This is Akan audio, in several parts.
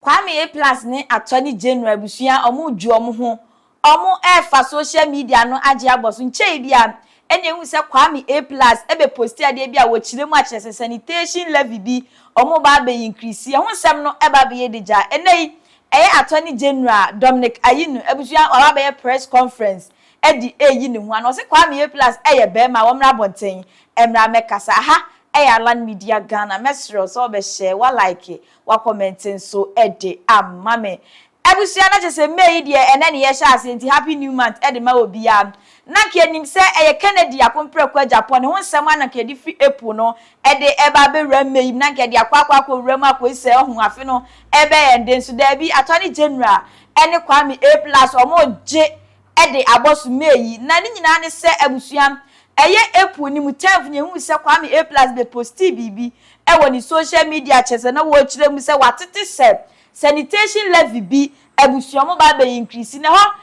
Kwame A+ ne Attorney General busua omo dwo omo ho omo efa social media no age aboso nche bia ene hu se Kwame A+ ebe posti ade bia wo chiremu a chese sanitation levy bi omo ba be increase ho nsem no eba be yedeja enei Attorney General Dominic Ayinu ebusua ora be press conference edi eyi ne ho ano se Kwame A+ eye be ma wo mra bonten emra mekasa ha Land Media Ghana mesro so be share wa like wa commenting so ede amame ebusua na chese mei de ene ne ye sha asenti happy new month ede ma obi am na ke nim se Kennedy akomprekwa Japan ho nsem ana ke di fi April no ede eba be mei na ke di akwa wram akwese ho afi no ebe ende so da bi Attorney General ene Kwame A+ omo je ede abosu mei na ni nyina ne se ebusua April ni mutef ni hu se Kwame A+ be posti bibi ni social media chese na wo kire mu se watete se sanitation levy bi ebusua mo ba be increase na ho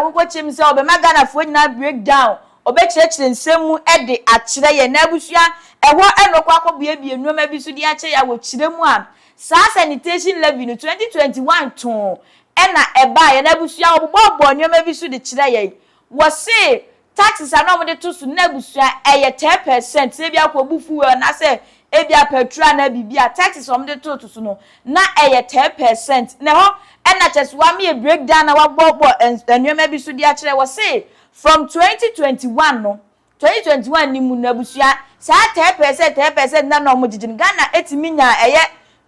ogwo chem se obe magana fo nyina breakdown obe kire nsemu ede akire ye na ebusua ho kwa akobue bi enuoma bi so di ache ya wo kire mu a sa sanitation levy no 2021 ton eba ye na ebusua obobo enuoma bi so di kire ye wo se taxes are not to su nebusua 10% se bia ko bufu na se e bia petrol na bibia taxes om de to su no na 10% na ho na cheswa me breakdown na wabobo enwema bi su dia kire wo say from 2021 no 2021 ni mu nebusua sa 10% na no mo jijin Ghana etiminya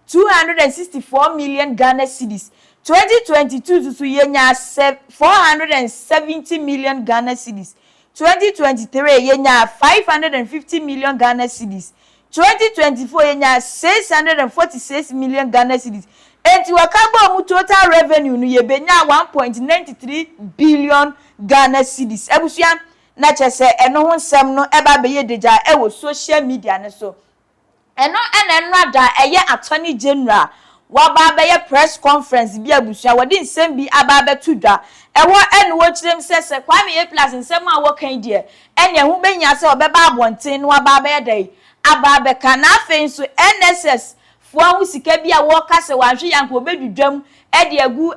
264 million Ghana cedis 2022 su yenya 470 million Ghana cedis 2023 yenya 550 million Ghana cedis 2024 yenya 646 million Ghana cedis enti wakabo mu total revenue no yebenya 1.93 billion Ghana cedis ebusua na chese eno ho nsem no eba be yedeja wo social media ne so eno ada Attorney General waba be press conference bi abusua wodi nsem bi aba be tudwa ene wo kirem se Kwame A+ nsem a wo kan die ene hu benya se obeba abonten no waba be dai aba be kana afen so NSS fo hu sika bi a wo kase wanhwe yanko obedudwam ede agu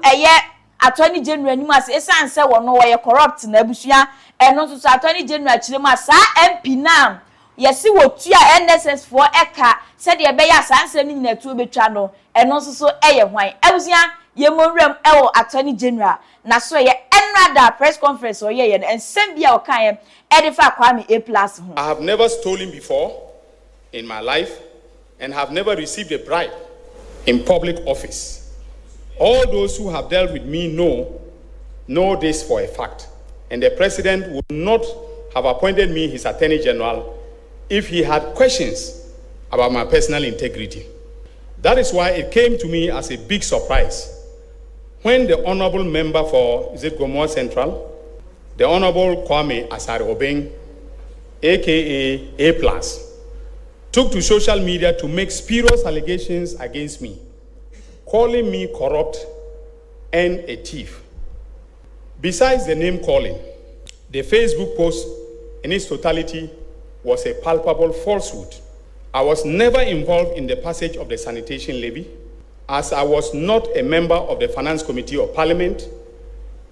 Attorney General ni ma se esanse wo no wo ye corrupt na abusua eno so Attorney General kirem asa MP na yesi wotua NSS for eka se de be ya sanse ni nyatu obetwa no eno so eye hwan abusua ye monwram Attorney General na so ye another press conference or ye ensem bia o kan ye edifa Kwame A+ ho. I have never stolen before in my life and have never received a bribe in public office. All those who have dealt with me know this for a fact, and the president would not have appointed me his Attorney General if he had questions about my personal integrity. That is why it came to me as a big surprise when the honorable member for Gomoa Central, the Honorable Kwame Asare Obeng, aka A+, took to social media to make spurious allegations against me, calling me corrupt and a thief. Besides the name calling, the Facebook post in its totality was a palpable falsehood. I was never involved in the passage of the sanitation levy, as I was not a member of the Finance Committee of Parliament,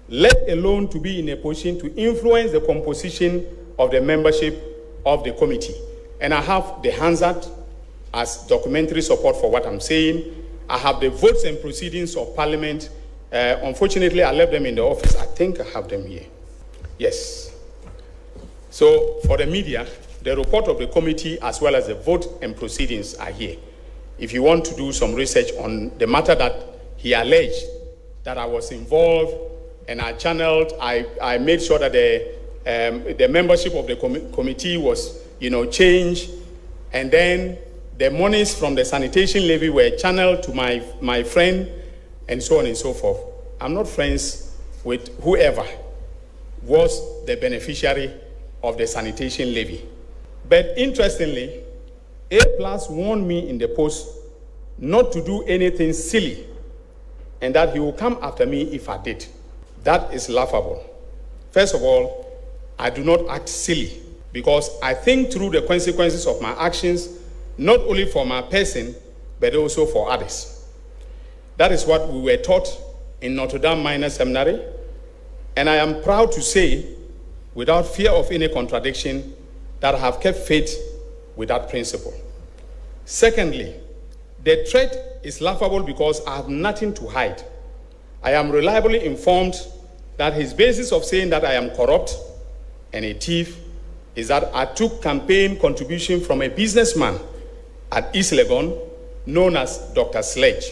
let alone to be in a position to influence the composition of the membership of the committee. And I have the Hansard as documentary support for what I'm saying. I have the votes and proceedings of Parliament. Unfortunately, I left them in the office. I think I have them here. Yes. So for the media, the report of the committee as well as the vote and proceedings are here. If you want to do some research on the matter that he alleged that I was involved and I channeled, I made sure that the membership of the committee was, changed, and then the monies from the sanitation levy were channeled to my friend, and so on and so forth. I'm not friends with whoever was the beneficiary of the sanitation levy. But interestingly, A+ warned me in the post not to do anything silly and that he will come after me if I did. That is laughable. First of all, I do not act silly because I think through the consequences of my actions, not only for my person, but also for others. That is what we were taught in Notre Dame Minor Seminary, and I am proud to say, without fear of any contradiction, that I have kept faith with that principle. Secondly, the threat is laughable because I have nothing to hide. I am reliably informed that his basis of saying that I am corrupt and a thief is that I took campaign contribution from a businessman at East Legon known as Dr. Sledge,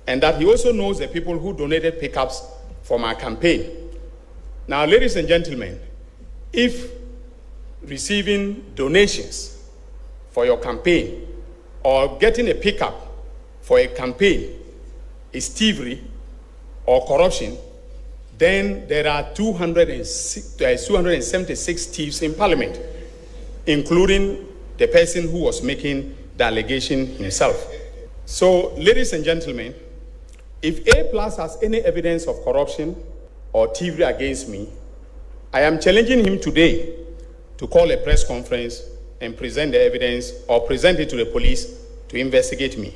and that he also knows the people who donated pickups for my campaign. Now, ladies and gentlemen, if receiving donations for your campaign or getting a pickup for a campaign is thievery or corruption, then there are 276 thieves in Parliament, including the person who was making the allegation himself. So, ladies and gentlemen, if A+ has any evidence of corruption or thievery against me, I am challenging him today to call a press conference and present the evidence or present it to the police to investigate me.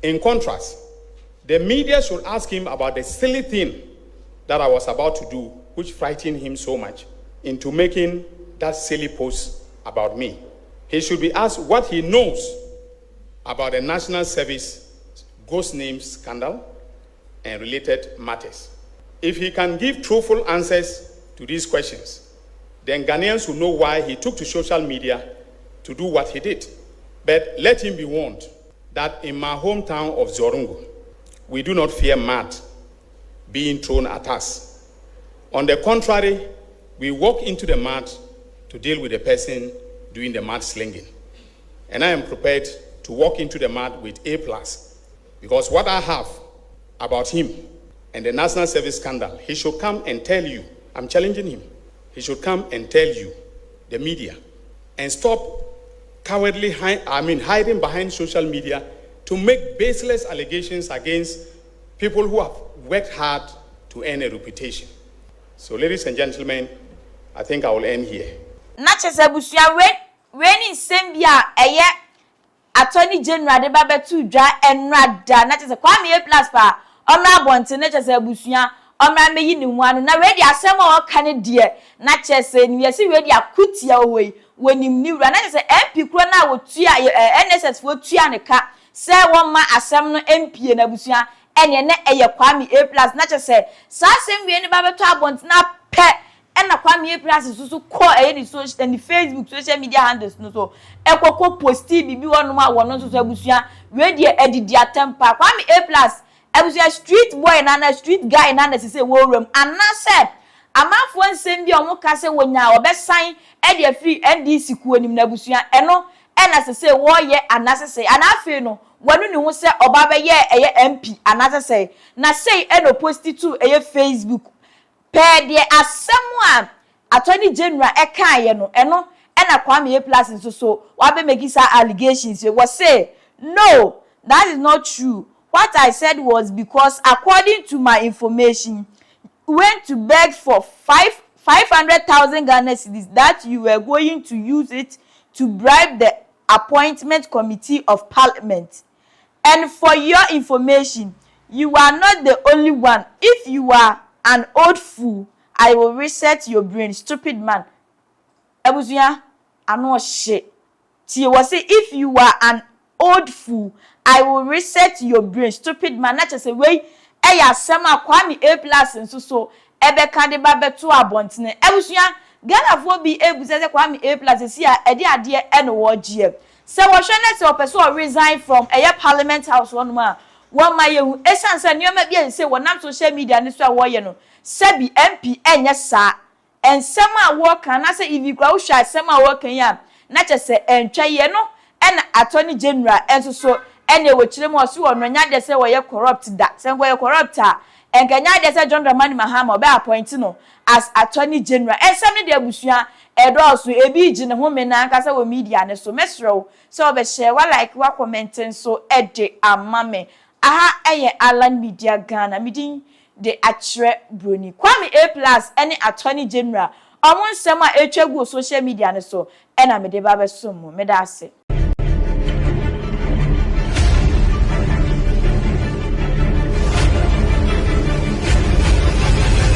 In contrast, the media should ask him about the silly thing that I was about to do, which frightened him so much into making that silly post about me. He should be asked what he knows about the National Service ghost name scandal and related matters. If he can give truthful answers to these questions, then Ghanaians will know why he took to social media to do what he did. But let him be warned that in my hometown of Zorungu, we do not fear mud being thrown at us. On the contrary, we walk into the mud to deal with the person doing the mud slinging. And I am prepared to walk into the mud with A+, because what I have about him and the National Service scandal, he should come and tell you. I'm challenging him. He should come and tell you, the media, and stop cowardly hiding behind social media to make baseless allegations against people who have worked hard to earn a reputation. So, ladies and gentlemen, I think I will end here. Nachese busia when in Sembia eye Attorney General de babetu dwa enrada nachese kwame A+ pa omra bonte nachese busia omra meyi ni mu anu na ready asem o kane de nachese ni yesi ready akutia owe wonim ni wura nachese MP kro na wotua NSS wotua ne ka se won ma asem no MP na busia ene ne eye kwame A+ nachese sa asem wie ni babetu abonte na pe ena kwame A+ susu ko ni social and Facebook social media handles no so ekoko posti bibi wonu a wono so abusua we de edidi atempa kwame A+ abusua street boy na street guy na say wo ram anase amafo nsem bi omo ka se wonya obesan e de free NDC ku onim na abusua eno ena say wo ye anase say anafe no wonu ni ho se oba be ye eye MP anase say na say eno posti to eye Facebook per de asemu a Attorney General ekaye no eno ena kwame A+ so wabe make some allegations we say no, that is not true. What I said was because according to my information went to beg for 500,000 Ghana cedis that you were going to use it to bribe the appointment committee of parliament. And for your information, you are not the only one. If you are an old fool, I will reset your brain, stupid man. Ebuzuya, I know shit. She was say, if you are an old fool, I will reset your brain, stupid man. Not just a way. Eya sema kwame A+ so ebe kande babetu abontine. Ebuzuya, Ghana for be able to say kwame A+ see ade ade eno wogye. Se wo hwene se opeso resign from eye parliament house one ma yehu esanse nioma bia se wonam social media ni so a wo ye no sebi MP enye sa ensema wo kan na se ivi kwa wo hwa sema wo kan ya na chese entwa ye no ena Attorney General enso so ene wo kire mo so no nya de se wo ye corrupt da se wo ye corrupt a enkanya de se John Dramani Mahama obe appoint no as Attorney General ensem ne de abusua edoso ebi gine ho me na aka se wo media ne so mesro so obe share wa like wa commenting so ede amame aha eye Alan Media Ghana midin de atre broni kwame A+ any Attorney General omon sema etwagu social media ne so ena me de ba be so mo me da ase